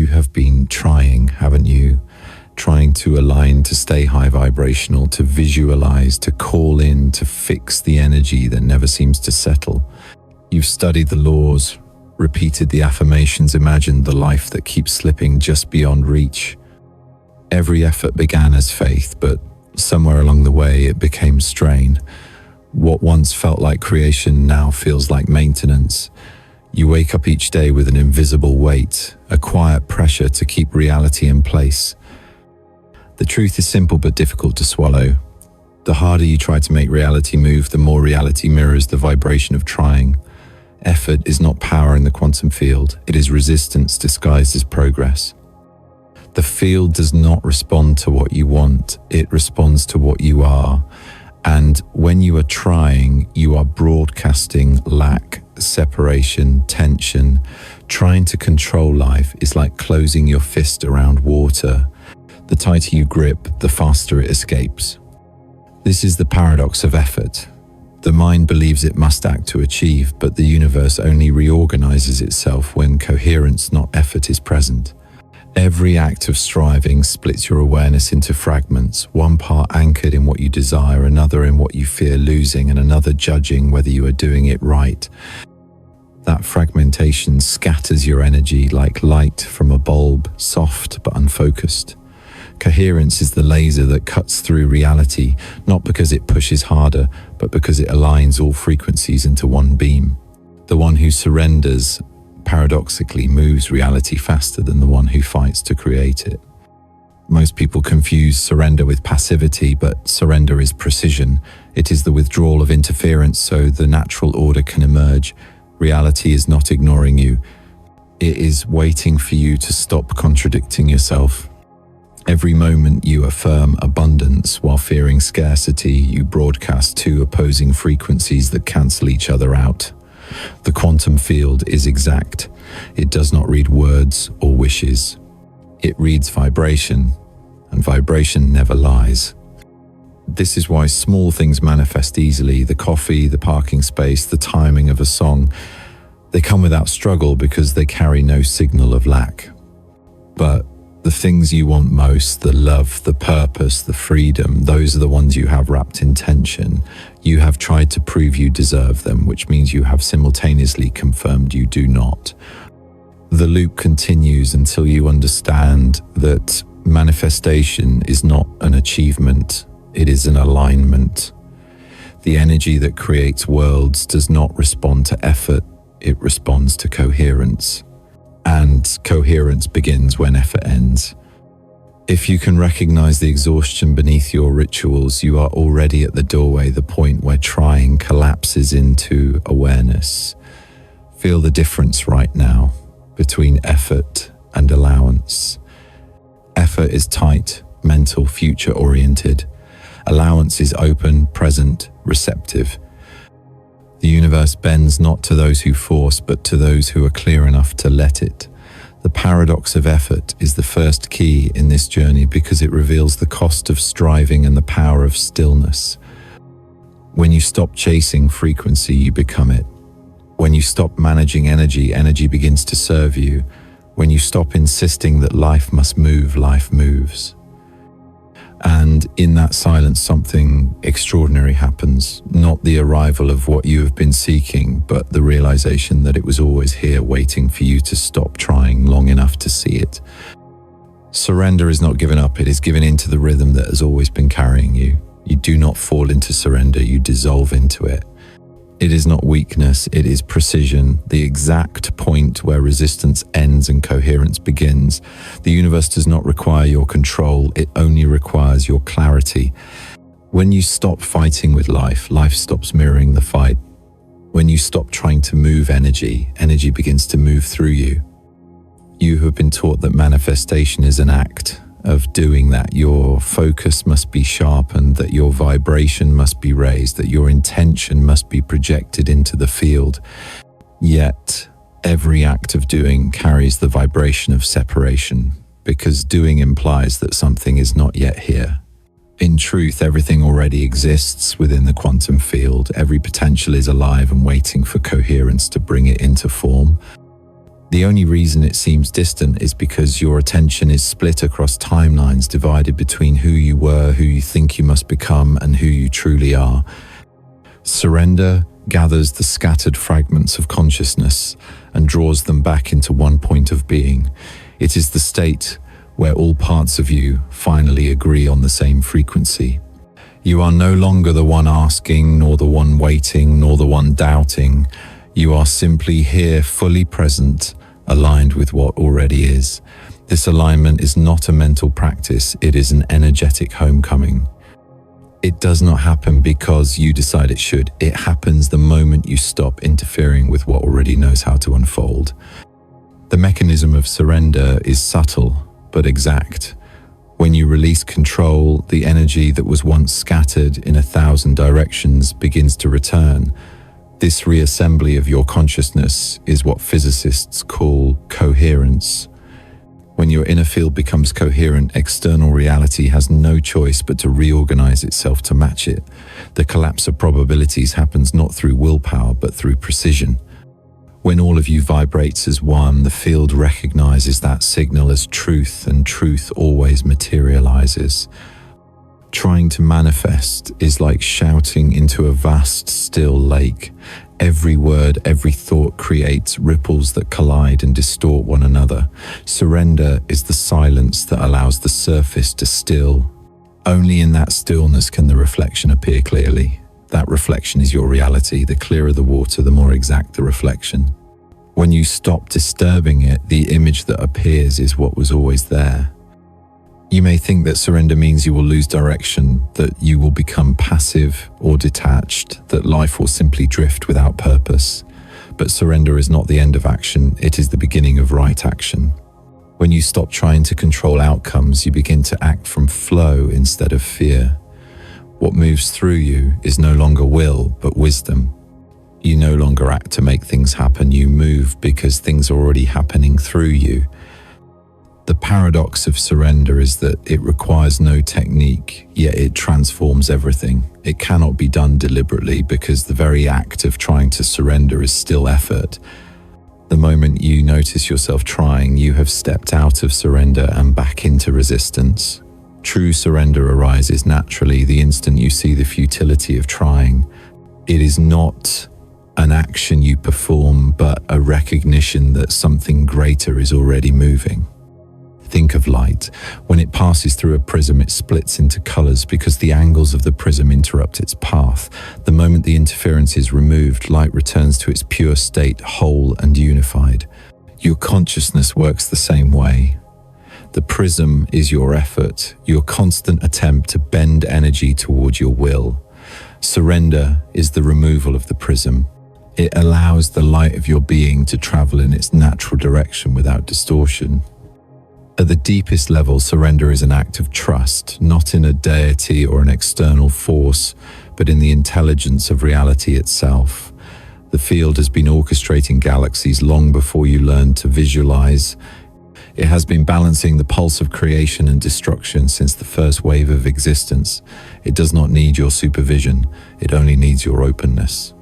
have been trying, haven't you? Trying to align, to stay high vibrational, to visualize, to call in, to fix the energy that never seems to settle. You've studied the laws, repeated the affirmations, imagined the life that keeps slipping just beyond reach. Every effort began as faith, but somewhere along the way it became strain. What once felt like creation now feels like maintenance. You wake up each day with an invisible weight, a quiet pressure to keep reality in place. The truth is simple but difficult to swallow. The harder you try to make reality move, the more reality mirrors the vibration of trying. Effort is not power in the quantum field. It is resistance disguised as progress. The field does not respond to what you want. It responds to what you are. And when you are trying, you are broadcasting lack, separation, tension. Trying to control life is like closing your fist around water. The tighter you grip, the faster it escapes. This is the paradox of effort. The mind believes it must act to achieve, but the universe only reorganizes itself when coherence, not effort, is present. Every act of striving splits your awareness into fragments, one part anchored in what you desire, another in what you fear losing, and another judging whether you are doing it right. That fragmentation scatters your energy like light from a bulb, soft but unfocused. Coherence is the laser that cuts through reality, not because it pushes harder, but because it aligns all frequencies into one beam. The one who surrenders paradoxically moves reality faster than the one who fights to create it. Most people confuse surrender with passivity, but surrender is precision. It is the withdrawal of interference so the natural order can emerge. Reality is not ignoring you. It is waiting for you to stop contradicting yourself. Every moment you affirm abundance while fearing scarcity, you broadcast two opposing frequencies that cancel each other out. The quantum field is exact. It does not read words or wishes. It reads vibration, and vibration never lies. This is why small things manifest easily. The coffee, the parking space, the timing of a song. They come without struggle because they carry no signal of lack. But the things you want most, the love, the purpose, the freedom, those are the ones you have wrapped in tension. You have tried to prove you deserve them, which means you have simultaneously confirmed you do not. The loop continues until you understand that manifestation is not an achievement, it is an alignment. The energy that creates worlds does not respond to effort, it responds to coherence. And coherence begins when effort ends. If you can recognize the exhaustion beneath your rituals, you are already at the doorway, the point where trying collapses into awareness. Feel the difference right now between effort and allowance. Effort is tight, mental, future-oriented. Allowance is open, present, receptive. The universe bends not to those who force, but to those who are clear enough to let it. The paradox of effort is the first key in this journey because it reveals the cost of striving and the power of stillness. When you stop chasing frequency, you become it. When you stop managing energy, energy begins to serve you. When you stop insisting that life must move, life moves. And in that silence, something extraordinary happens. Not the arrival of what you have been seeking, but the realization that it was always here waiting for you to stop trying long enough to see it. Surrender is not given up, it is given into the rhythm that has always been carrying you. You do not fall into surrender, you dissolve into it. It is not weakness, it is precision, the exact point where resistance ends and coherence begins. The universe does not require your control, it only requires your clarity. When you stop fighting with life, life stops mirroring the fight. When you stop trying to move energy, energy begins to move through you. You have been taught that manifestation is an act of doing that. Your focus must be sharpened, that your vibration must be raised, that your intention must be projected into the field. Yet, every act of doing carries the vibration of separation, because doing implies that something is not yet here. In truth, everything already exists within the quantum field. Every potential is alive and waiting for coherence to bring it into form. The only reason it seems distant is because your attention is split across timelines divided between who you were, who you think you must become, and who you truly are. Surrender gathers the scattered fragments of consciousness and draws them back into one point of being. It is the state where all parts of you finally agree on the same frequency. You are no longer the one asking, nor the one waiting, nor the one doubting. You are simply here, fully present, aligned with what already is. This alignment is not a mental practice, it is an energetic homecoming. It does not happen because you decide it should. It happens the moment you stop interfering with what already knows how to unfold. The mechanism of surrender is subtle but exact. When you release control, the energy that was once scattered in 1,000 directions begins to return. This reassembly of your consciousness is what physicists call coherence. When your inner field becomes coherent, external reality has no choice but to reorganize itself to match it. The collapse of probabilities happens not through willpower, but through precision. When all of you vibrates as one, the field recognizes that signal as truth, and truth always materializes. Trying to manifest is like shouting into a vast, still lake. Every word, every thought creates ripples that collide and distort one another. Surrender is the silence that allows the surface to still. Only in that stillness can the reflection appear clearly. That reflection is your reality. The clearer the water, the more exact the reflection. When you stop disturbing it, the image that appears is what was always there. You may think that surrender means you will lose direction, that you will become passive or detached, that life will simply drift without purpose. But surrender is not the end of action, it is the beginning of right action. When you stop trying to control outcomes, you begin to act from flow instead of fear. What moves through you is no longer will, but wisdom. You no longer act to make things happen, you move because things are already happening through you. The paradox of surrender is that it requires no technique, yet it transforms everything. It cannot be done deliberately because the very act of trying to surrender is still effort. The moment you notice yourself trying, you have stepped out of surrender and back into resistance. True surrender arises naturally the instant you see the futility of trying. It is not an action you perform, but a recognition that something greater is already moving. Think of light. When it passes through a prism, it splits into colors because the angles of the prism interrupt its path. The moment the interference is removed, light returns to its pure state, whole and unified. Your consciousness works the same way. The prism is your effort, your constant attempt to bend energy toward your will. Surrender is the removal of the prism. It allows the light of your being to travel in its natural direction without distortion. At the deepest level, surrender is an act of trust, not in a deity or an external force, but in the intelligence of reality itself. The field has been orchestrating galaxies long before you learned to visualize. It has been balancing the pulse of creation and destruction since the first wave of existence. It does not need your supervision, it only needs your openness.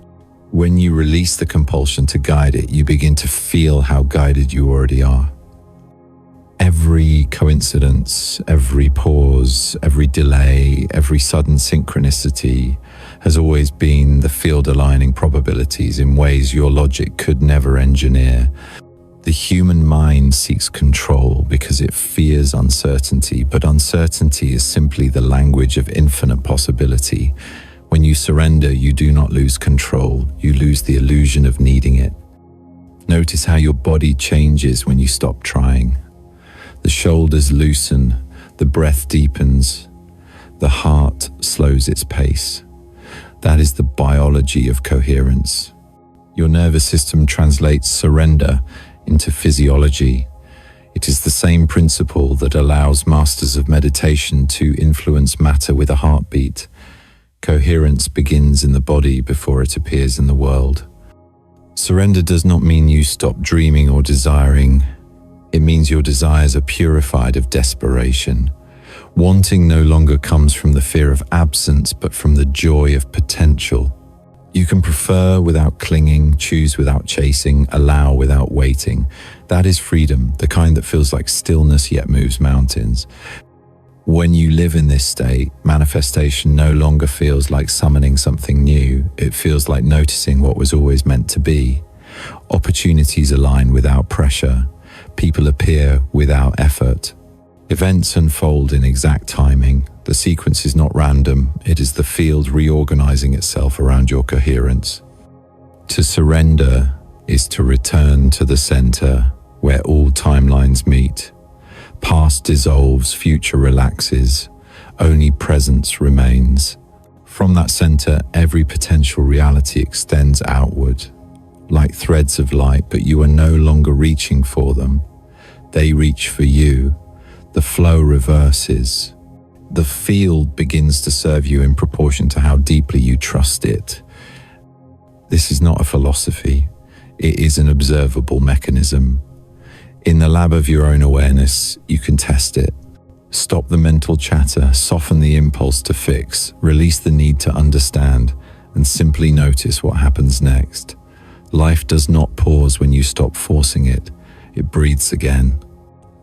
When you release the compulsion to guide it, you begin to feel how guided you already are. Every coincidence, every pause, every delay, every sudden synchronicity has always been the field aligning probabilities in ways your logic could never engineer. The human mind seeks control because it fears uncertainty, but uncertainty is simply the language of infinite possibility. When you surrender, you do not lose control, you lose the illusion of needing it. Notice how your body changes when you stop trying. The shoulders loosen, the breath deepens, the heart slows its pace. That is the biology of coherence. Your nervous system translates surrender into physiology. It is the same principle that allows masters of meditation to influence matter with a heartbeat. Coherence begins in the body before it appears in the world. Surrender does not mean you stop dreaming or desiring. It means your desires are purified of desperation. Wanting no longer comes from the fear of absence, but from the joy of potential. You can prefer without clinging, choose without chasing, allow without waiting. That is freedom, the kind that feels like stillness yet moves mountains. When you live in this state, manifestation no longer feels like summoning something new. It feels like noticing what was always meant to be. Opportunities align without pressure. People appear without effort. Events unfold in exact timing. The sequence is not random. It is the field reorganizing itself around your coherence. To surrender is to return to the center where all timelines meet. Past dissolves, future relaxes, only presence remains. From that center, every potential reality extends outward, like threads of light, but you are no longer reaching for them. They reach for you. The flow reverses. The field begins to serve you in proportion to how deeply you trust it. This is not a philosophy. It is an observable mechanism. In the lab of your own awareness, you can test it. Stop the mental chatter, soften the impulse to fix, release the need to understand, and simply notice what happens next. Life does not pause when you stop forcing it. It breathes again.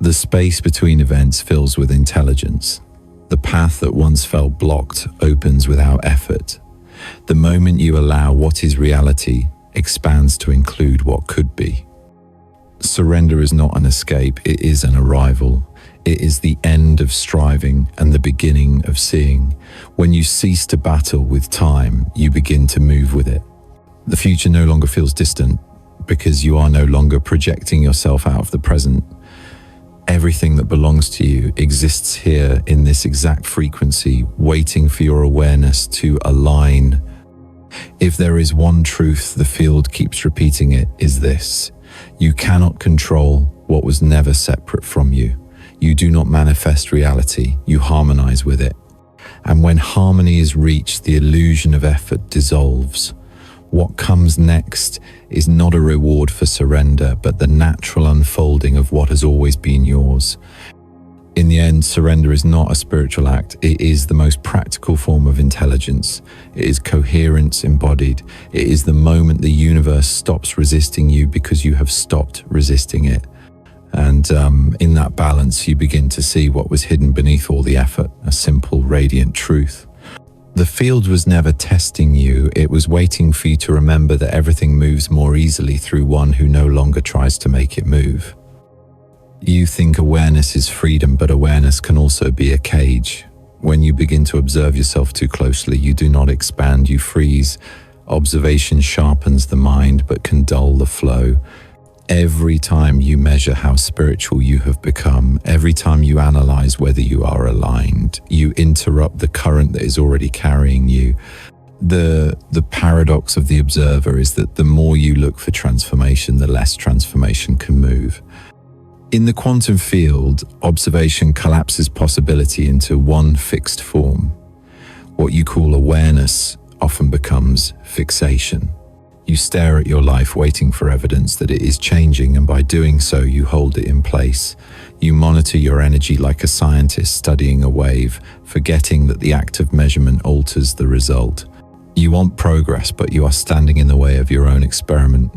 The space between events fills with intelligence. The path that once felt blocked opens without effort. The moment you allow what is reality expands to include what could be. Surrender is not an escape, it is an arrival. It is the end of striving and the beginning of seeing. When you cease to battle with time, you begin to move with it. The future no longer feels distant because you are no longer projecting yourself out of the present. Everything that belongs to you exists here in this exact frequency, waiting for your awareness to align. If there is one truth the field keeps repeating, it is this: you cannot control what was never separate from you. You do not manifest reality, you harmonize with it. And when harmony is reached, the illusion of effort dissolves. What comes next is not a reward for surrender, but the natural unfolding of what has always been yours. In the end, surrender is not a spiritual act. It is the most practical form of intelligence. It is coherence embodied. It is the moment the universe stops resisting you because you have stopped resisting it. And in that balance, you begin to see what was hidden beneath all the effort, a simple, radiant truth. The field was never testing you. It was waiting for you to remember that everything moves more easily through one who no longer tries to make it move. You think awareness is freedom, but awareness can also be a cage. When you begin to observe yourself too closely, you do not expand, you freeze. Observation sharpens the mind, but can dull the flow. Every time you measure how spiritual you have become, every time you analyze whether you are aligned, you interrupt the current that is already carrying you. The paradox of the observer is that the more you look for transformation, the less transformation can move. In the quantum field, observation collapses possibility into one fixed form. What you call awareness often becomes fixation. You stare at your life waiting for evidence that it is changing, and by doing so, you hold it in place. You monitor your energy like a scientist studying a wave, forgetting that the act of measurement alters the result. You want progress, but you are standing in the way of your own experiment.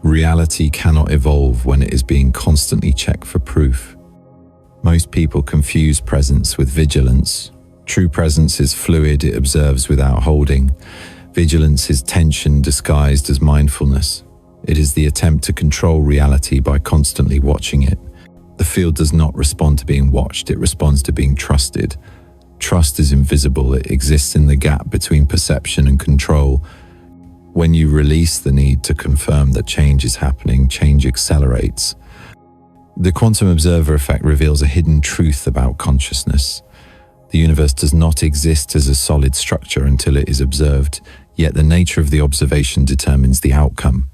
Reality cannot evolve when it is being constantly checked for proof. Most people confuse presence with vigilance. True presence is fluid, it observes without holding. Vigilance is tension disguised as mindfulness. It is the attempt to control reality by constantly watching it. The field does not respond to being watched, it responds to being trusted. Trust is invisible, it exists in the gap between perception and control. When you release the need to confirm that change is happening, change accelerates. The quantum observer effect reveals a hidden truth about consciousness. The universe does not exist as a solid structure until it is observed, yet the nature of the observation determines the outcome.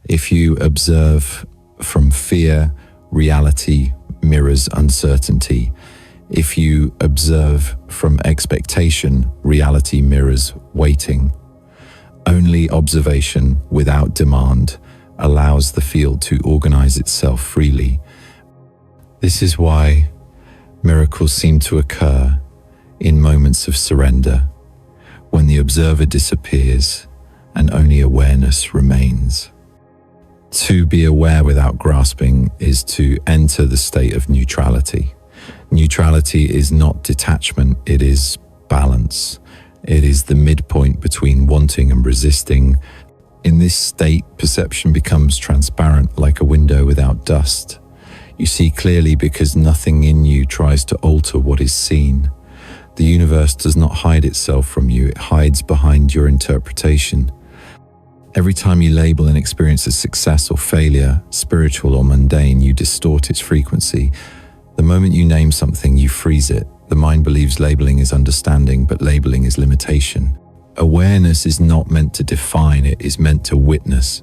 If you observe from fear, reality mirrors uncertainty. If you observe from expectation, reality mirrors waiting. Only observation without demand allows the field to organize itself freely. This is why miracles seem to occur in moments of surrender, when the observer disappears and only awareness remains. To be aware without grasping is to enter the state of neutrality. Neutrality is not detachment, it is balance. It is the midpoint between wanting and resisting. In this state, perception becomes transparent like a window without dust. You see clearly because nothing in you tries to alter what is seen. The universe does not hide itself from you, it hides behind your interpretation. Every time you label an experience as success or failure, spiritual or mundane, you distort its frequency. The moment you name something, you freeze it. The mind believes labeling is understanding, but labeling is limitation. Awareness is not meant to define, it is meant to witness.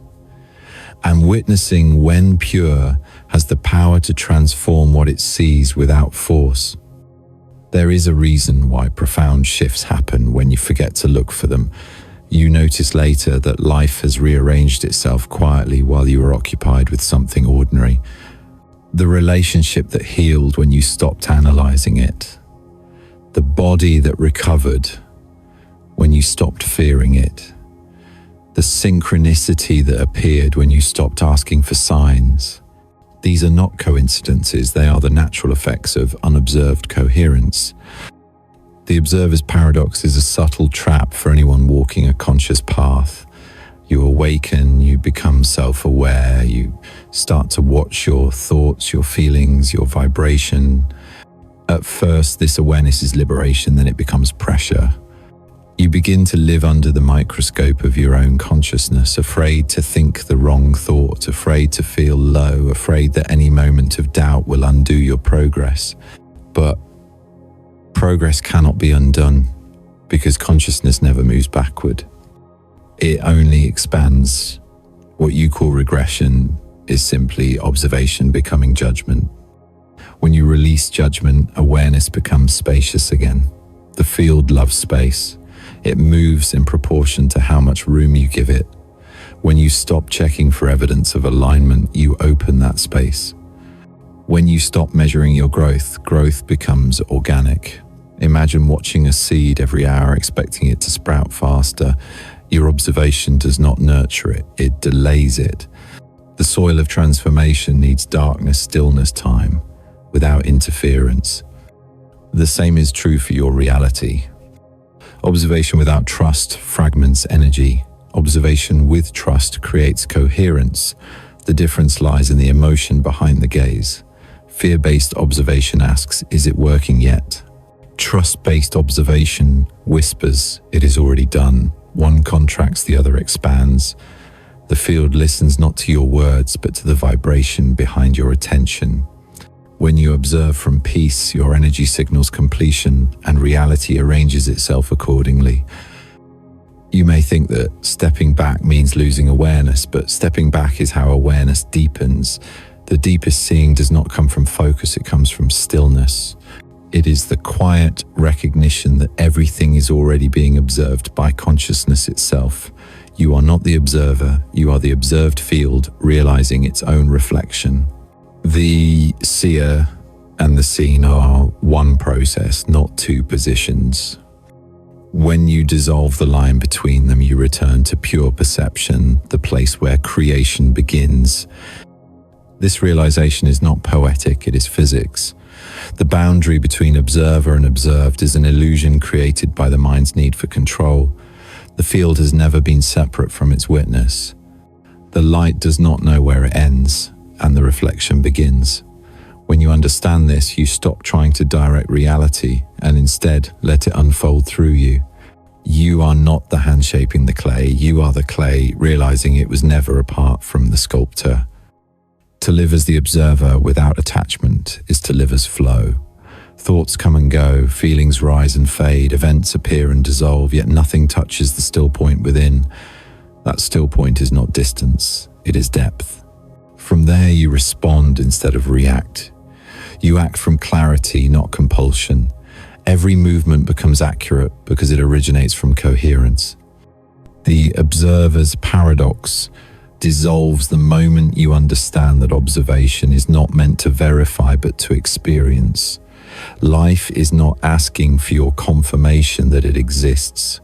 And witnessing, when pure, has the power to transform what it sees without force. There is a reason why profound shifts happen when you forget to look for them. You notice later that life has rearranged itself quietly while you were occupied with something ordinary. The relationship that healed when you stopped analyzing it. The body that recovered when you stopped fearing it. The synchronicity that appeared when you stopped asking for signs. These are not coincidences, they are the natural effects of unobserved coherence. The observer's paradox is a subtle trap for anyone walking a conscious path. You awaken, you become self-aware, you start to watch your thoughts, your feelings, your vibration. At first, this awareness is liberation, then it becomes pressure. You begin to live under the microscope of your own consciousness, afraid to think the wrong thought, afraid to feel low, afraid that any moment of doubt will undo your progress. But progress cannot be undone because consciousness never moves backward. It only expands. What you call regression is simply observation becoming judgment. When you release judgment, awareness becomes spacious again. The field loves space. It moves in proportion to how much room you give it. When you stop checking for evidence of alignment, you open that space. When you stop measuring your growth, growth becomes organic. Imagine watching a seed every hour, expecting it to sprout faster. Your observation does not nurture it, it delays it. The soil of transformation needs darkness, stillness, time, without interference. The same is true for your reality. Observation without trust fragments energy. Observation with trust creates coherence. The difference lies in the emotion behind the gaze. Fear-based observation asks, is it working yet? Trust-based observation whispers, it is already done. One contracts, the other expands. The field listens not to your words, but to the vibration behind your attention. When you observe from peace, your energy signals completion, and reality arranges itself accordingly. You may think that stepping back means losing awareness, but stepping back is how awareness deepens. The deepest seeing does not come from focus, it comes from stillness. It is the quiet recognition that everything is already being observed by consciousness itself. You are not the observer, you are the observed field realizing its own reflection. The seer and the seen are one process, not two positions. When you dissolve the line between them, you return to pure perception, the place where creation begins. This realization is not poetic, it is physics. The boundary between observer and observed is an illusion created by the mind's need for control. The field has never been separate from its witness. The light does not know where it ends, and the reflection begins. When you understand this, you stop trying to direct reality and instead let it unfold through you. You are not the hand shaping the clay, you are the clay, realizing it was never apart from the sculptor. To live as the observer without attachment is to live as flow. Thoughts come and go, feelings rise and fade, events appear and dissolve, yet nothing touches the still point within. That still point is not distance, it is depth. From there you respond instead of react. You act from clarity, not compulsion. Every movement becomes accurate because it originates from coherence. The observer's paradox dissolves the moment you understand that observation is not meant to verify but to experience. Life is not asking for your confirmation that it exists.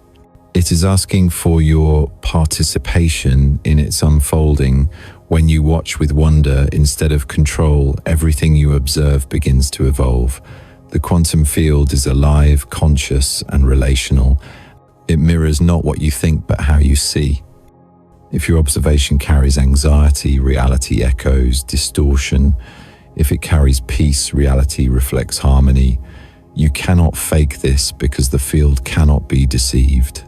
It is asking for your participation in its unfolding When you watch with wonder instead of control, everything you observe begins to evolve. The quantum field is alive, conscious, and relational. It mirrors not what you think, but how you see. If your observation carries anxiety, reality echoes distortion. If it carries peace, reality reflects harmony. You cannot fake this because the field cannot be deceived.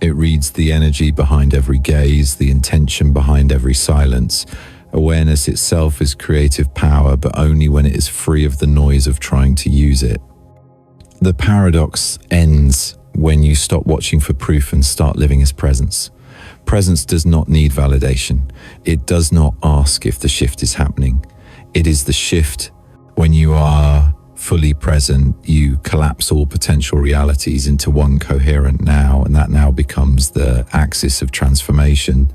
It reads the energy behind every gaze, the intention behind every silence. Awareness itself is creative power, but only when it is free of the noise of trying to use it. The paradox ends when you stop watching for proof and start living as presence. Presence does not need validation. It does not ask if the shift is happening. It is the shift. When you are fully present, you collapse all potential realities into one coherent now, and that now becomes the axis of transformation.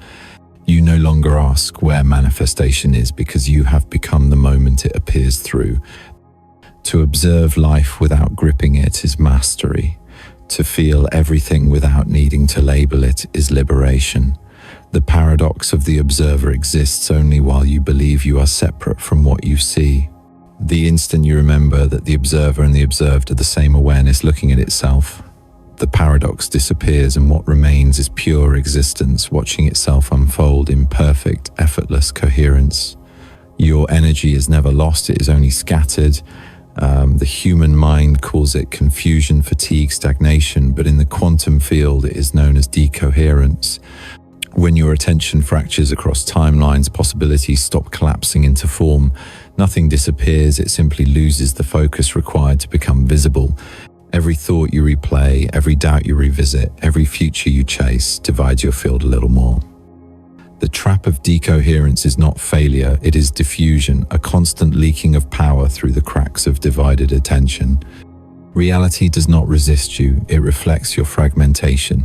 You no longer ask where manifestation is because you have become the moment it appears through. To observe life without gripping it is mastery. To feel everything without needing to label it is liberation. The paradox of the observer exists only while you believe you are separate from what you see. The instant you remember that the observer and the observed are the same awareness looking at itself, the paradox disappears and what remains is pure existence watching itself unfold in perfect, effortless coherence. Your energy is never lost, it is only scattered. The human mind calls it confusion, fatigue, stagnation, but in the quantum field it is known as decoherence. When your attention fractures across timelines, possibilities stop collapsing into form. Nothing disappears, it simply loses the focus required to become visible. Every thought you replay, every doubt you revisit, every future you chase divides your field a little more. The trap of decoherence is not failure, it is diffusion, a constant leaking of power through the cracks of divided attention. Reality does not resist you, it reflects your fragmentation.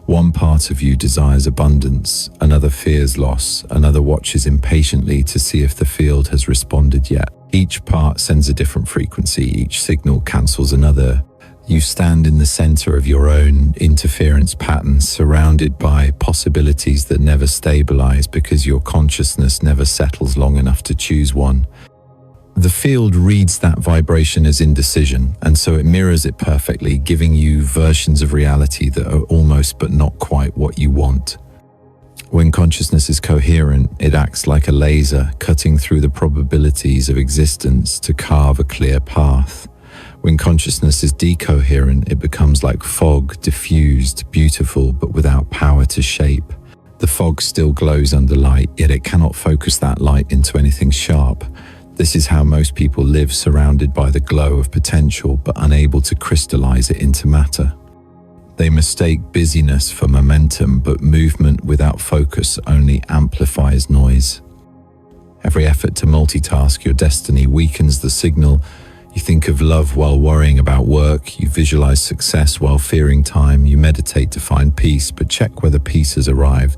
One part of you desires abundance, another fears loss, another watches impatiently to see if the field has responded yet. Each part sends a different frequency, each signal cancels another. You stand in the center of your own interference patterns, surrounded by possibilities that never stabilize because your consciousness never settles long enough to choose one. The field reads that vibration as indecision, and so it mirrors it perfectly, giving you versions of reality that are almost but not quite what you want. When consciousness is coherent, it acts like a laser, cutting through the probabilities of existence to carve a clear path. When consciousness is decoherent, it becomes like fog, diffused, beautiful, but without power to shape. The fog still glows under light, yet it cannot focus that light into anything sharp. This is how most people live, surrounded by the glow of potential, but unable to crystallize it into matter. They mistake busyness for momentum, but movement without focus only amplifies noise. Every effort to multitask your destiny weakens the signal. You think of love while worrying about work, you visualize success while fearing time, you meditate to find peace, but check whether peace has arrived.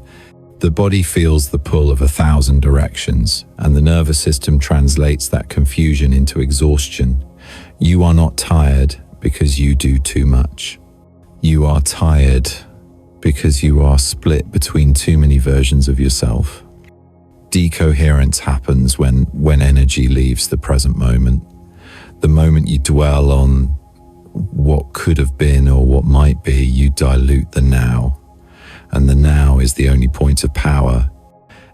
The body feels the pull of 1,000 directions, and the nervous system translates that confusion into exhaustion. You are not tired because you do too much. You are tired because you are split between too many versions of yourself. Decoherence happens when energy leaves the present moment. The moment you dwell on what could have been or what might be, you dilute the now. And the now is the only point of power.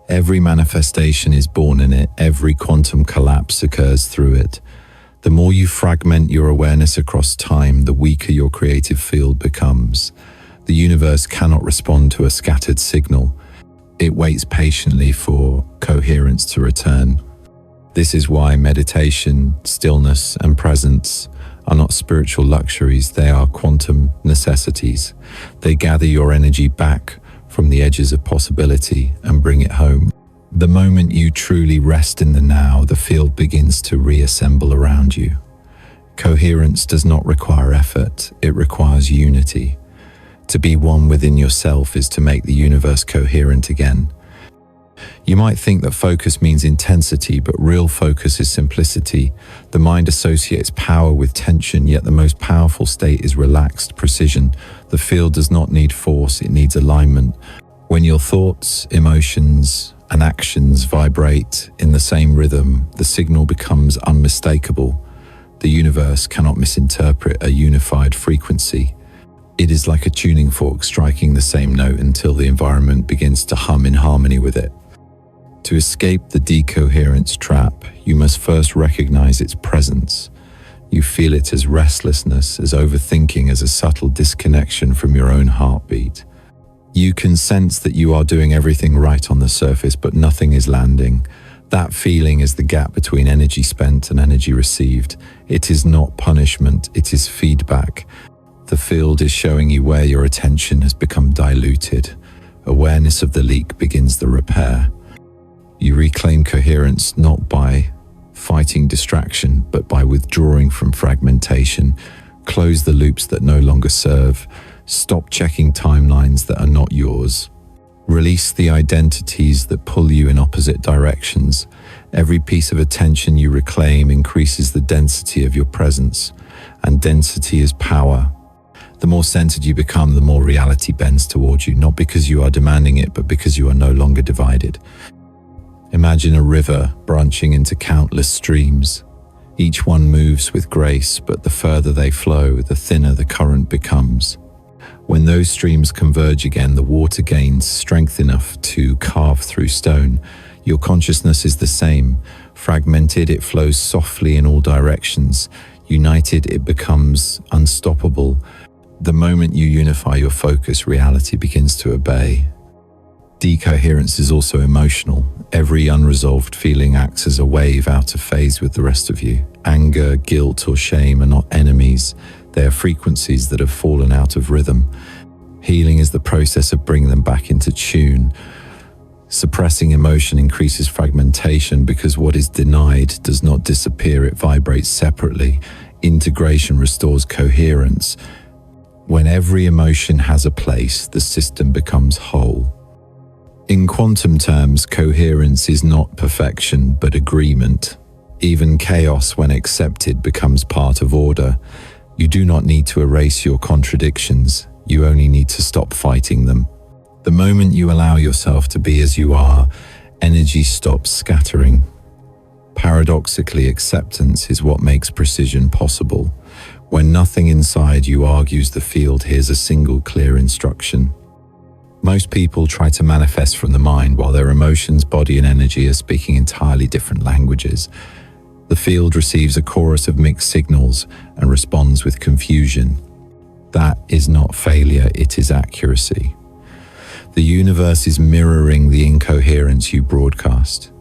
Every manifestation is born in it. Every quantum collapse occurs through it. The more you fragment your awareness across time, the weaker your creative field becomes. The universe cannot respond to a scattered signal. It waits patiently for coherence to return. This is why meditation, stillness, and presence are not spiritual luxuries, they are quantum necessities. They gather your energy back from the edges of possibility and bring it home. The moment you truly rest in the now, the field begins to reassemble around you. Coherence does not require effort, it requires unity. To be one within yourself is to make the universe coherent again. You might think that focus means intensity, but real focus is simplicity. The mind associates power with tension, yet the most powerful state is relaxed precision. The field does not need force, it needs alignment. When your thoughts, emotions, and actions vibrate in the same rhythm, the signal becomes unmistakable. The universe cannot misinterpret a unified frequency. It is like a tuning fork striking the same note until the environment begins to hum in harmony with it. To escape the decoherence trap, you must first recognize its presence. You feel it as restlessness, as overthinking, as a subtle disconnection from your own heartbeat. You can sense that you are doing everything right on the surface, but nothing is landing. That feeling is the gap between energy spent and energy received. It is not punishment, it is feedback. The field is showing you where your attention has become diluted. Awareness of the leak begins the repair. You reclaim coherence not by fighting distraction, but by withdrawing from fragmentation. Close the loops that no longer serve. Stop checking timelines that are not yours. Release the identities that pull you in opposite directions. Every piece of attention you reclaim increases the density of your presence, and density is power. The more centered you become, the more reality bends towards you, not because you are demanding it, but because you are no longer divided. Imagine a river branching into countless streams. Each one moves with grace, but the further they flow, the thinner the current becomes. When those streams converge again, the water gains strength enough to carve through stone. Your consciousness is the same. Fragmented, it flows softly in all directions. United, it becomes unstoppable. The moment you unify your focus, reality begins to obey. Decoherence is also emotional. Every unresolved feeling acts as a wave out of phase with the rest of you. Anger, guilt, or shame are not enemies. They are frequencies that have fallen out of rhythm. Healing is the process of bringing them back into tune. Suppressing emotion increases fragmentation because what is denied does not disappear, it vibrates separately. Integration restores coherence. When every emotion has a place, the system becomes whole. In quantum terms, coherence is not perfection, but agreement. Even chaos, when accepted, becomes part of order. You do not need to erase your contradictions, you only need to stop fighting them. The moment you allow yourself to be as you are, energy stops scattering. Paradoxically, acceptance is what makes precision possible. When nothing inside you argues the field, here's a single clear instruction. Most people try to manifest from the mind while their emotions, body, and energy are speaking entirely different languages. The field receives a chorus of mixed signals and responds with confusion. That is not failure, it is accuracy. The universe is mirroring the incoherence you broadcast.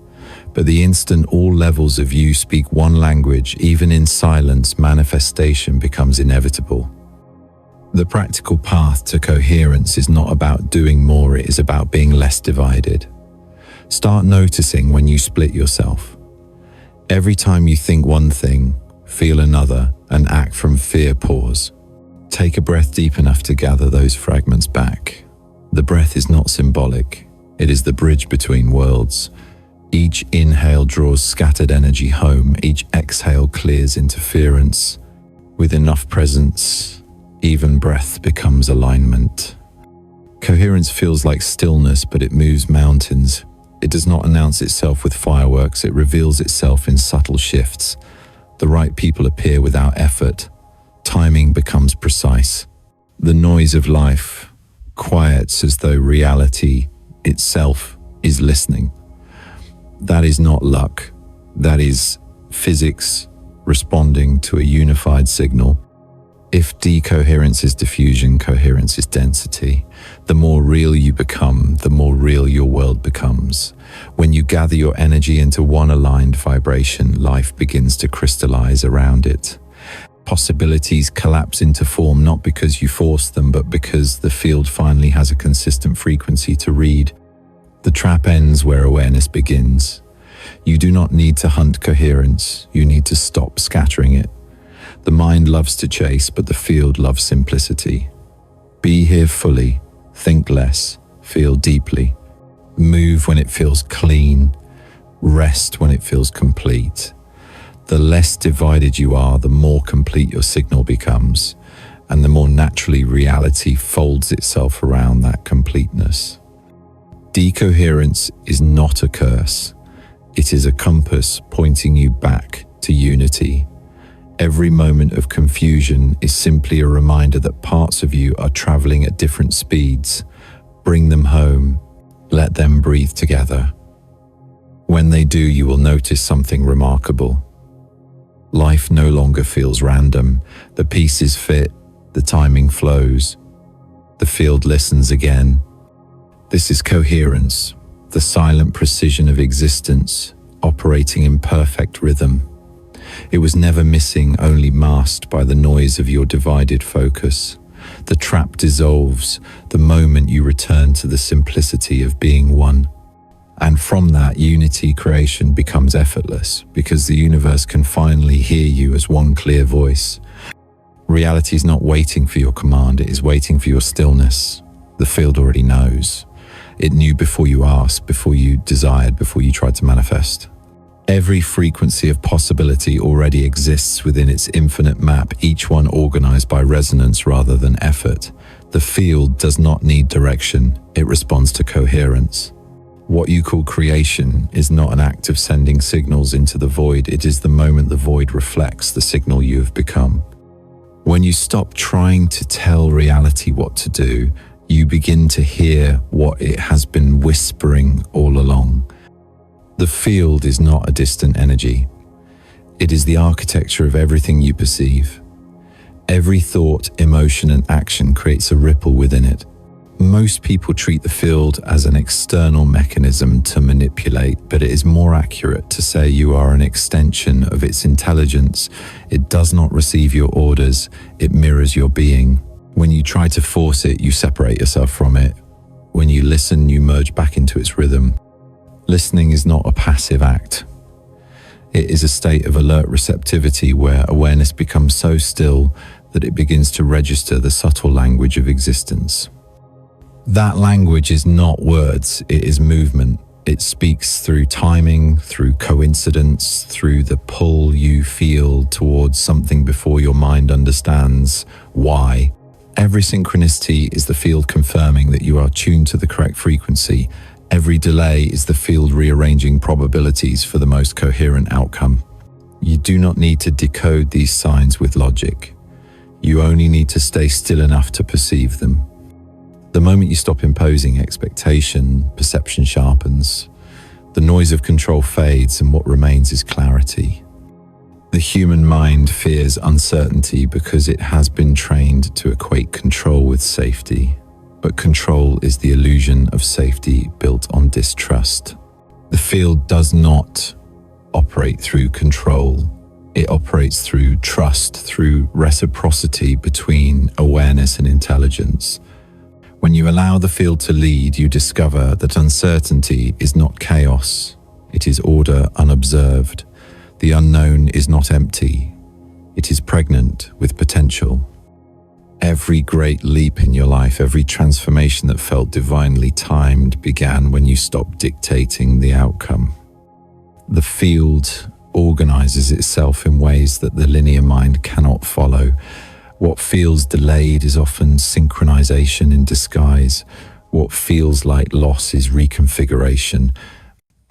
But the instant all levels of you speak one language, even in silence, manifestation becomes inevitable. The practical path to coherence is not about doing more, it is about being less divided. Start noticing when you split yourself. Every time you think one thing, feel another, and act from fear, pause. Take a breath deep enough to gather those fragments back. The breath is not symbolic, it is the bridge between worlds. Each inhale draws scattered energy home, each exhale clears interference. With enough presence, even breath becomes alignment. Coherence feels like stillness, but it moves mountains. It does not announce itself with fireworks, it reveals itself in subtle shifts. The right people appear without effort. Timing becomes precise. The noise of life quiets as though reality itself is listening. That is not luck. That is physics responding to a unified signal. If decoherence is diffusion, coherence is density. The more real you become, the more real your world becomes. When you gather your energy into one aligned vibration, life begins to crystallize around it. Possibilities collapse into form not because you force them, but because the field finally has a consistent frequency to read. The trap ends where awareness begins. You do not need to hunt coherence, you need to stop scattering it. The mind loves to chase, but the field loves simplicity. Be here fully, think less, feel deeply. Move when it feels clean, rest when it feels complete. The less divided you are, the more complete your signal becomes, and the more naturally reality folds itself around that completeness. Decoherence is not a curse. It is a compass pointing you back to unity. Every moment of confusion is simply a reminder that parts of you are traveling at different speeds. Bring them home. Let them breathe together. When they do, you will notice something remarkable. Life no longer feels random. The pieces fit, the timing flows. The field listens again. This is coherence, the silent precision of existence, operating in perfect rhythm. It was never missing, only masked by the noise of your divided focus. The trap dissolves the moment you return to the simplicity of being one. And from that, unity creation becomes effortless, because the universe can finally hear you as one clear voice. Reality is not waiting for your command, it is waiting for your stillness. The field already knows. It knew before you asked, before you desired, before you tried to manifest. Every frequency of possibility already exists within its infinite map, each one organized by resonance rather than effort. The field does not need direction, it responds to coherence. What you call creation is not an act of sending signals into the void, it is the moment the void reflects the signal you have become. When you stop trying to tell reality what to do, you begin to hear what it has been whispering all along. The field is not a distant energy. It is the architecture of everything you perceive. Every thought, emotion, and action creates a ripple within it. Most people treat the field as an external mechanism to manipulate, but it is more accurate to say you are an extension of its intelligence. It does not receive your orders, it mirrors your being. When you try to force it, you separate yourself from it. When you listen, you merge back into its rhythm. Listening is not a passive act. It is a state of alert receptivity where awareness becomes so still that it begins to register the subtle language of existence. That language is not words, it is movement. It speaks through timing, through coincidence, through the pull you feel towards something before your mind understands why. Every synchronicity is the field confirming that you are tuned to the correct frequency. Every delay is the field rearranging probabilities for the most coherent outcome. You do not need to decode these signs with logic. You only need to stay still enough to perceive them. The moment you stop imposing expectation, perception sharpens. The noise of control fades and what remains is clarity. The human mind fears uncertainty because it has been trained to equate control with safety. But control is the illusion of safety built on distrust. The field does not operate through control. It operates through trust, through reciprocity between awareness and intelligence. When you allow the field to lead, you discover that uncertainty is not chaos. It is order unobserved. The unknown is not empty. It is pregnant with potential. Every great leap in your life, every transformation that felt divinely timed began when you stopped dictating the outcome. The field organizes itself in ways that the linear mind cannot follow. What feels delayed is often synchronization in disguise. What feels like loss is reconfiguration.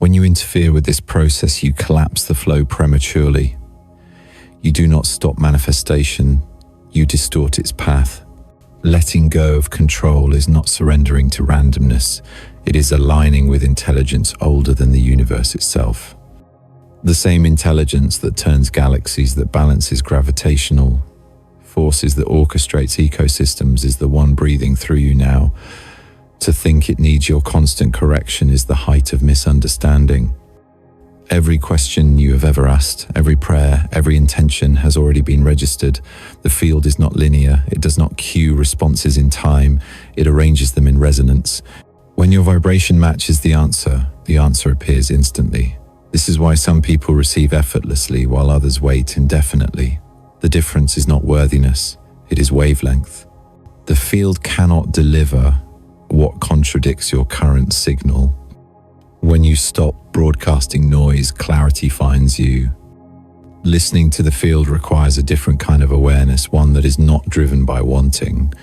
When you interfere with this process, you collapse the flow prematurely. You do not stop manifestation, you distort its path. Letting go of control is not surrendering to randomness. It is aligning with intelligence older than the universe itself. The same intelligence that turns galaxies, that balances gravitational forces, that orchestrates ecosystems, is the one breathing through you now. To think it needs your constant correction is the height of misunderstanding. Every question you have ever asked, every prayer, every intention has already been registered. The field is not linear. It does not cue responses in time. It arranges them in resonance. When your vibration matches the answer appears instantly. This is why some people receive effortlessly while others wait indefinitely. The difference is not worthiness, it is wavelength. The field cannot deliver what contradicts your current signal. When you stop broadcasting noise, clarity finds you. Listening to the field requires a different kind of awareness, one that is not driven by wanting.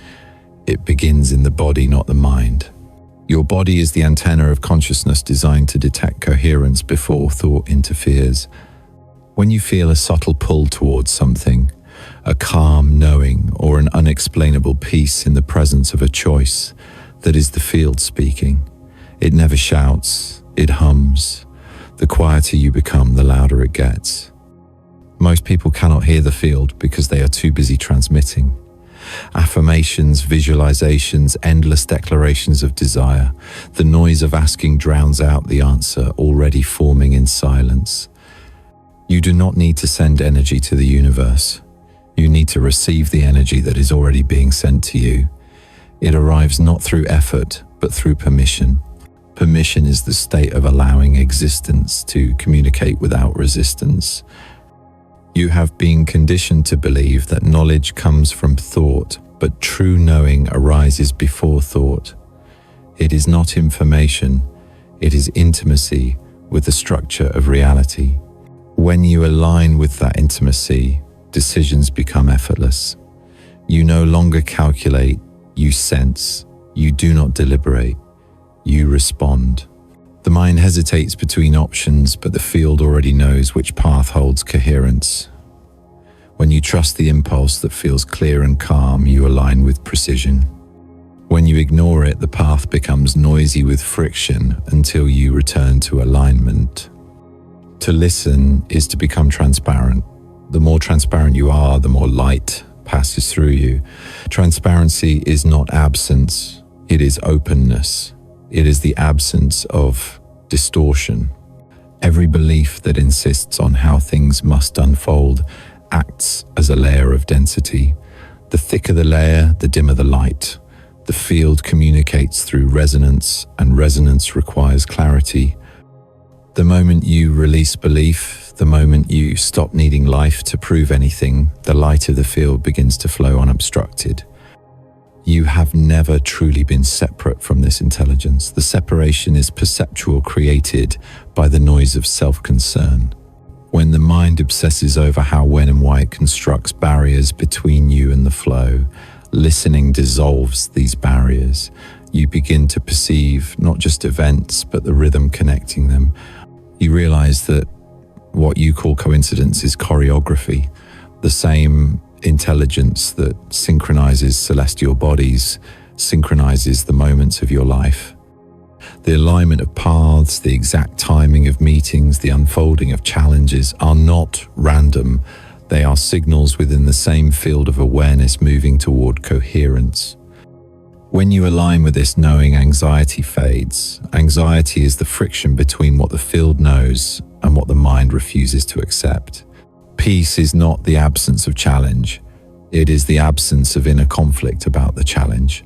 It begins in the body, not the mind. Your body is the antenna of consciousness designed to detect coherence before thought interferes. When you feel a subtle pull towards something, a calm knowing or an unexplainable peace in the presence of a choice, that is the field speaking. It never shouts, it hums. The quieter you become, the louder it gets. Most people cannot hear the field because they are too busy transmitting. Affirmations, visualizations, endless declarations of desire. The noise of asking drowns out the answer already forming in silence. You do not need to send energy to the universe. You need to receive the energy that is already being sent to you. It arrives not through effort, but through permission. Permission is the state of allowing existence to communicate without resistance. You have been conditioned to believe that knowledge comes from thought, but true knowing arises before thought. It is not information, it is intimacy with the structure of reality. When you align with that intimacy, decisions become effortless. You no longer calculate, you sense, you do not deliberate, you respond. The mind hesitates between options, but the field already knows which path holds coherence. When you trust the impulse that feels clear and calm, you align with precision. When you ignore it, the path becomes noisy with friction until you return to alignment. To listen is to become transparent. The more transparent you are, the more light passes through you. Transparency is not absence, it is openness. It is the absence of distortion. Every belief that insists on how things must unfold acts as a layer of density. The thicker the layer, the dimmer the light. The field communicates through resonance, and resonance requires clarity. The moment you release belief, the moment you stop needing life to prove anything, the light of the field begins to flow unobstructed. You have never truly been separate from this intelligence. The separation is perceptual, created by the noise of self-concern. When the mind obsesses over how, when, and why it constructs barriers between you and the flow, listening dissolves these barriers. You begin to perceive not just events, but the rhythm connecting them. You realize that what you call coincidence is choreography. The same intelligence that synchronizes celestial bodies synchronizes the moments of your life. The alignment of paths, the exact timing of meetings, the unfolding of challenges are not random. They are signals within the same field of awareness moving toward coherence. When you align with this knowing, anxiety fades. Anxiety is the friction between what the field knows and what the mind refuses to accept. Peace is not the absence of challenge. It is the absence of inner conflict about the challenge.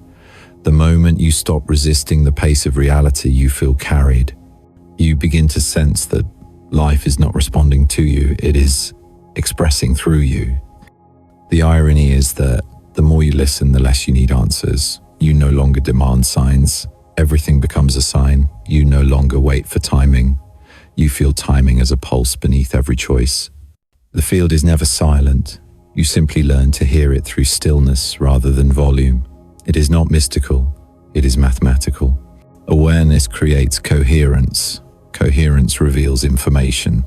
The moment you stop resisting the pace of reality, you feel carried. You begin to sense that life is not responding to you, it is expressing through you. The irony is that the more you listen, the less you need answers. You no longer demand signs. Everything becomes a sign. You no longer wait for timing. You feel timing as a pulse beneath every choice. The field is never silent. You simply learn to hear it through stillness rather than volume. It is not mystical, it is mathematical. Awareness creates coherence. Coherence reveals information.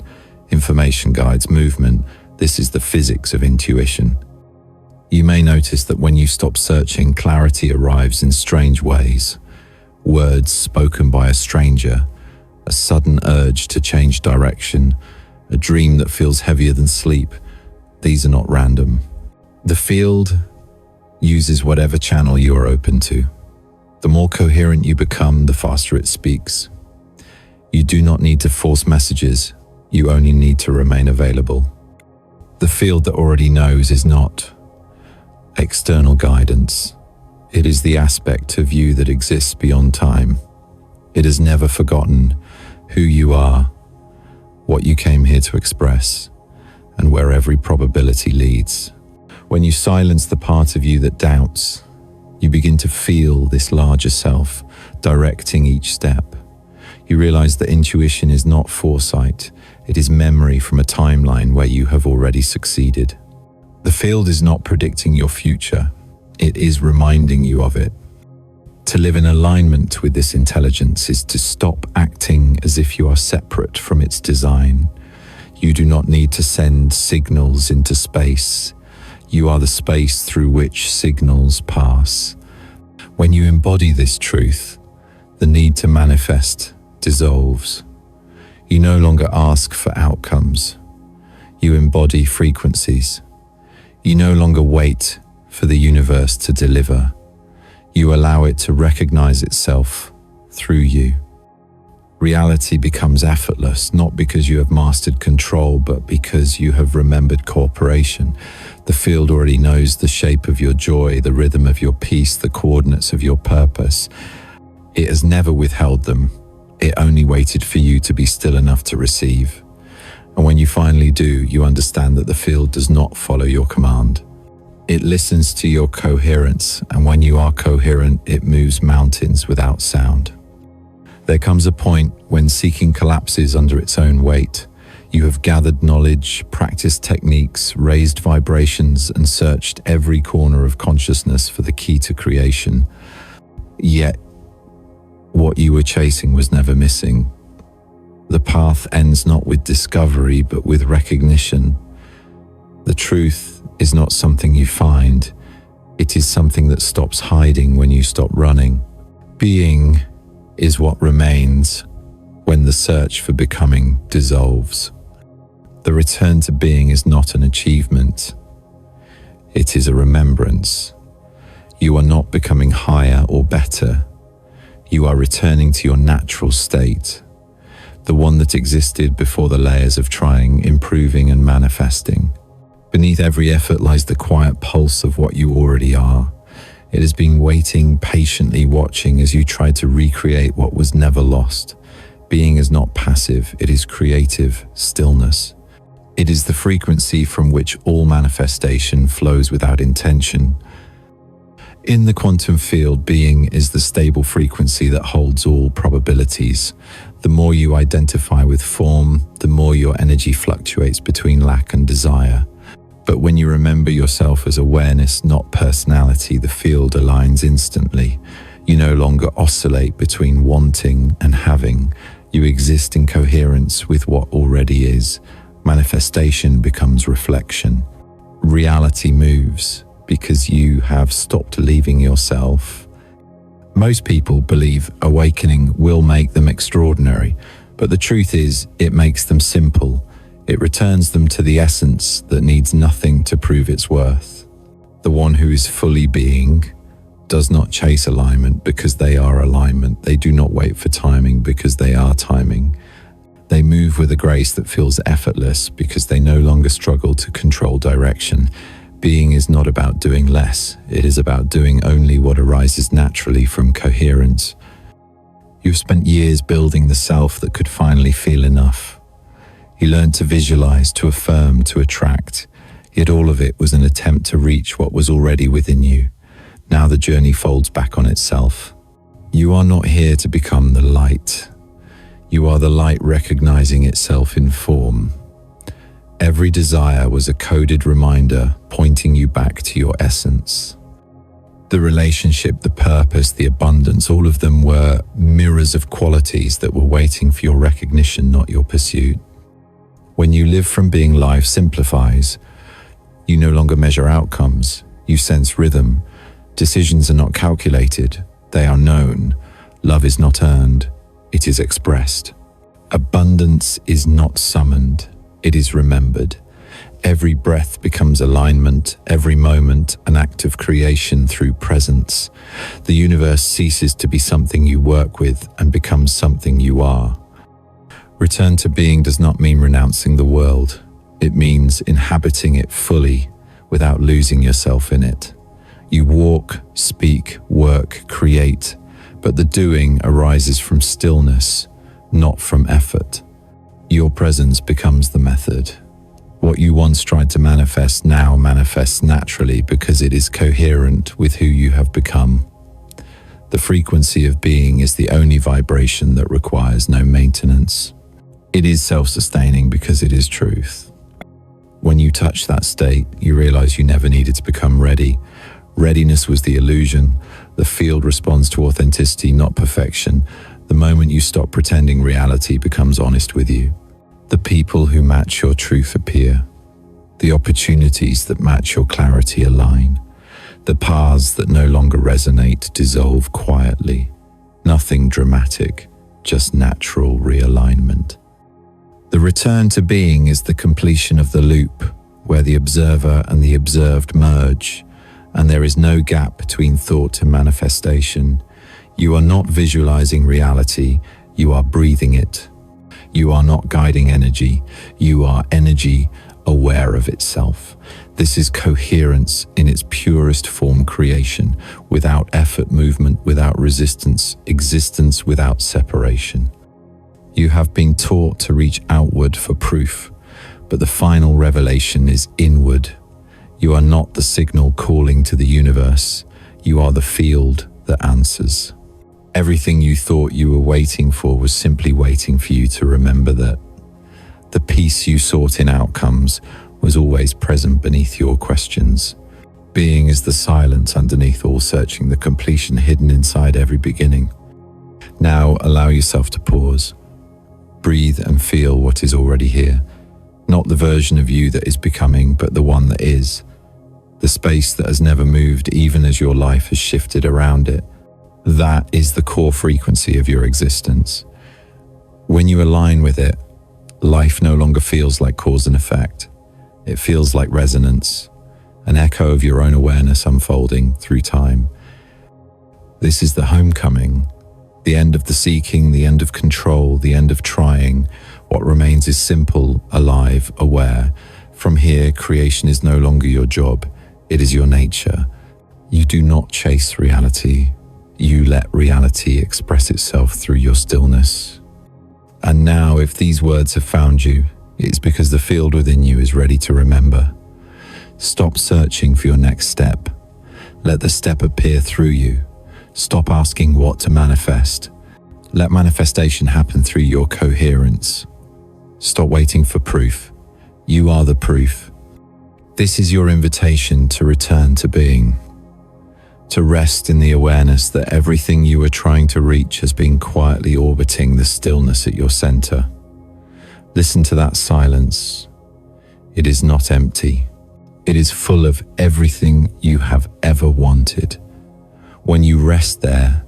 Information guides movement. This is the physics of intuition. You may notice that when you stop searching, clarity arrives in strange ways. Words spoken by a stranger, a sudden urge to change direction, a dream that feels heavier than sleep. These are not random. The field uses whatever channel you are open to. The more coherent you become, the faster it speaks. You do not need to force messages, you only need to remain available. The field that already knows is not external guidance. It is the aspect of you that exists beyond time. It has never forgotten who you are, what you came here to express, and where every probability leads. When you silence the part of you that doubts, you begin to feel this larger self directing each step. You realize that intuition is not foresight, it is memory from a timeline where you have already succeeded. The field is not predicting your future, it is reminding you of it. To live in alignment with this intelligence is to stop acting as if you are separate from its design. You do not need to send signals into space. You are the space through which signals pass. When you embody this truth, the need to manifest dissolves. You no longer ask for outcomes. You embody frequencies. You no longer wait for the universe to deliver. You allow it to recognize itself through you. Reality becomes effortless, not because you have mastered control, but because you have remembered cooperation. The field already knows the shape of your joy, the rhythm of your peace, the coordinates of your purpose. It has never withheld them. It only waited for you to be still enough to receive. And when you finally do, you understand that the field does not follow your command. It listens to your coherence, and when you are coherent, it moves mountains without sound. There comes a point when seeking collapses under its own weight. You have gathered knowledge, practiced techniques, raised vibrations, and searched every corner of consciousness for the key to creation. Yet, what you were chasing was never missing. The path ends not with discovery, but with recognition. The truth is not something you find. It is something that stops hiding when you stop running. Being is what remains when the search for becoming dissolves. The return to being is not an achievement. It is a remembrance. You are not becoming higher or better. You are returning to your natural state, the one that existed before the layers of trying, improving, and manifesting. Beneath every effort lies the quiet pulse of what you already are. It has been waiting, patiently watching as you try to recreate what was never lost. Being is not passive, it is creative stillness. It is the frequency from which all manifestation flows without intention. In the quantum field, being is the stable frequency that holds all probabilities. The more you identify with form, the more your energy fluctuates between lack and desire. But when you remember yourself as awareness, not personality, the field aligns instantly. You no longer oscillate between wanting and having. You exist in coherence with what already is. Manifestation becomes reflection. Reality moves because you have stopped leaving yourself. Most people believe awakening will make them extraordinary, but the truth is, it makes them simple. It returns them to the essence that needs nothing to prove its worth. The one who is fully being does not chase alignment because they are alignment. They do not wait for timing because they are timing. They move with a grace that feels effortless because they no longer struggle to control direction. Being is not about doing less. It is about doing only what arises naturally from coherence. You've spent years building the self that could finally feel enough. You learned to visualize, to affirm, to attract, yet all of it was an attempt to reach what was already within you. Now the journey folds back on itself. You are not here to become the light. You are the light recognizing itself in form. Every desire was a coded reminder pointing you back to your essence. The relationship, the purpose, the abundance, all of them were mirrors of qualities that were waiting for your recognition, not your pursuit. When you live from being, life simplifies. You no longer measure outcomes. You sense rhythm. Decisions are not calculated. They are known. Love is not earned. It is expressed. Abundance is not summoned. It is remembered. Every breath becomes alignment. Every moment an act of creation through presence. The universe ceases to be something you work with and becomes something you are. Return to being does not mean renouncing the world. It means inhabiting it fully without losing yourself in it. You walk, speak, work, create, but the doing arises from stillness, not from effort. Your presence becomes the method. What you once tried to manifest now manifests naturally because it is coherent with who you have become. The frequency of being is the only vibration that requires no maintenance. It is self-sustaining because it is truth. When you touch that state, you realize you never needed to become ready. Readiness was the illusion. The field responds to authenticity, not perfection. The moment you stop pretending, reality becomes honest with you. The people who match your truth appear. The opportunities that match your clarity align. The paths that no longer resonate dissolve quietly. Nothing dramatic, just natural realignment. The return to being is the completion of the loop, where the observer and the observed merge, and there is no gap between thought and manifestation. You are not visualizing reality, you are breathing it. You are not guiding energy, you are energy aware of itself. This is coherence in its purest form, creation, without effort, movement without resistance, existence without separation. You have been taught to reach outward for proof, but the final revelation is inward. You are not the signal calling to the universe, you are the field that answers. Everything you thought you were waiting for was simply waiting for you to remember that. The peace you sought in outcomes was always present beneath your questions. Being is the silence underneath all searching, the completion hidden inside every beginning. Now allow yourself to pause. Breathe and feel what is already here. Not the version of you that is becoming, but the one that is. The space that has never moved even as your life has shifted around it. That is the core frequency of your existence. When you align with it, life no longer feels like cause and effect. It feels like resonance, an echo of your own awareness unfolding through time. This is the homecoming, the end of the seeking, the end of control, the end of trying. What remains is simple, alive, aware. From here, creation is no longer your job, it is your nature. You do not chase reality. You let reality express itself through your stillness. And now, if these words have found you, it's because the field within you is ready to remember. Stop searching for your next step. Let the step appear through you. Stop asking what to manifest. Let manifestation happen through your coherence. Stop waiting for proof. You are the proof. This is your invitation to return to being. To rest in the awareness that everything you were trying to reach has been quietly orbiting the stillness at your center. Listen to that silence. It is not empty. It is full of everything you have ever wanted. When you rest there,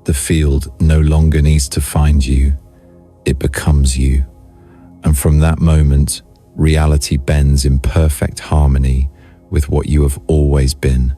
the field no longer needs to find you. It becomes you. And from that moment, reality bends in perfect harmony with what you have always been.